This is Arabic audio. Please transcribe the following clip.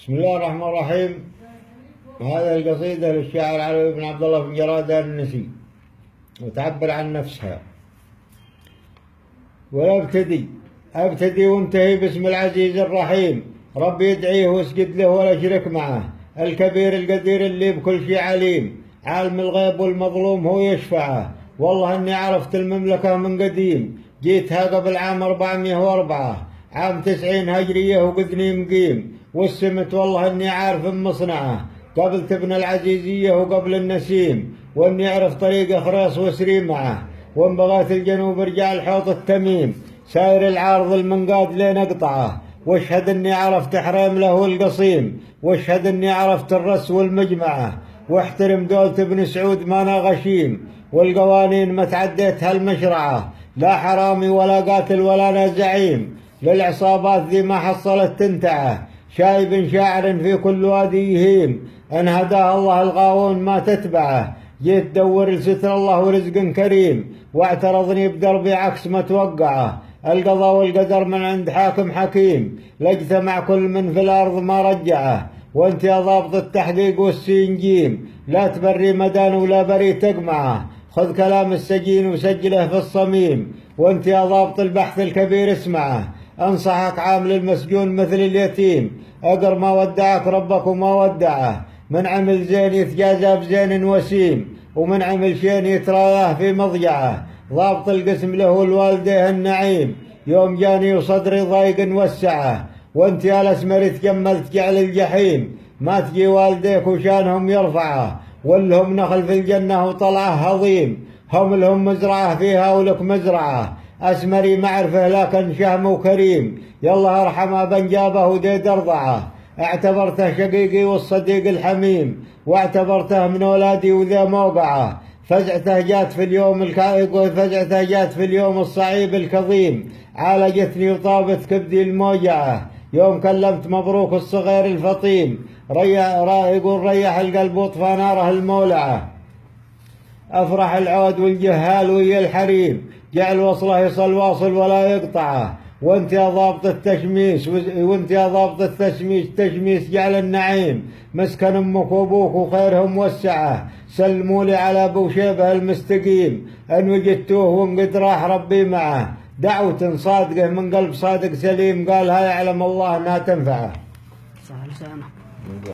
بسم الله الرحمن الرحيم. هذه القصيدة للشاعر علوي بن عبد الله بن جراد النسي، وتعبر عن نفسها. أبتدي وانتهي باسم العزيز الرحيم، ربي يدعيه واسجد له ولا شرك معه، الكبير القدير اللي بكل شيء عليم، عالم الغيب والمظلوم هو يشفعه. والله اني عرفت المملكة من قديم، جيتها قبل عام 404، عام 90 هجرية وقدني مقيم، والسمت والله اني عارف مصنعه، قبل تبنى العزيزية وقبل النسيم، واني اعرف طريق خريص وسري معه، وان بغيت الجنوب رجع الحوض التميم، ساير العارض المنقاد لين اقطعه، واشهد اني عرفت حريم له القصيم، واشهد اني عرفت الرس والمجمعه، واحترم دولة ابن سعود ما انا غشيم، والقوانين ما تعديتها المشرعه، لا حرامي ولا قاتل ولا انا زعيم، للعصابات ذي ما حصلت تنتعه، شايب شاعر في كل وادي يهيم، ان هداه الله الغاوون ما تتبعه، جيت دور لستر الله ورزق كريم، واعترضني بدربي عكس ما توقعه، القضاء والقدر من عند حاكم حكيم، لاجتمع كل من في الارض ما رجعه، وانت يا ضابط التحقيق والسنجيم، لا تبري مدان ولا بري تقمعه، خذ كلام السجين وسجله في الصميم، وانت يا ضابط البحث الكبير اسمعه، انصحك عامل المسجون مثل اليتيم، اقر ما ودعك ربك وما ودعه، من عمل زين يتجازى بزين وسيم، ومن عمل شين يتراياه في مضجعه، ضابط القسم له الوالده النعيم، يوم جاني وصدري ضيق وسعه، وانت يا الاسمر تجملت جعل الجحيم، ما تجي والديك وشانهم يرفعه، ولهم نخل في الجنة وطلعه هضيم، هم لهم مزرعة فيها ولك مزرعة، أسمري معرفه لكن شهم وكريم، يلا ارحمه بنجابه وديد ارضعه، اعتبرته شقيقي والصديق الحميم، واعتبرته من أولادي وذا موقعه، فزعته جات في اليوم الصعيب الكظيم، عالجتني وطابت كبدي الموجعة، يوم كلمت مبروك الصغير الفطيم، يقول ريح القلب وطفى ناره المولعة، أفرح العود والجهال ويا الحريم، جعل وصله يصل واصل ولا يقطعه، وانت يا ضابط التشميس تشميس جعل النعيم، مسكن امك وابوك وخيرهم وسعه، سلموا لي على ابو شيبه المستقيم، ان وجدتوه وان قد راح ربي معه، دعوة صادقه من قلب صادق سليم، قالها يعلم الله انها تنفعه.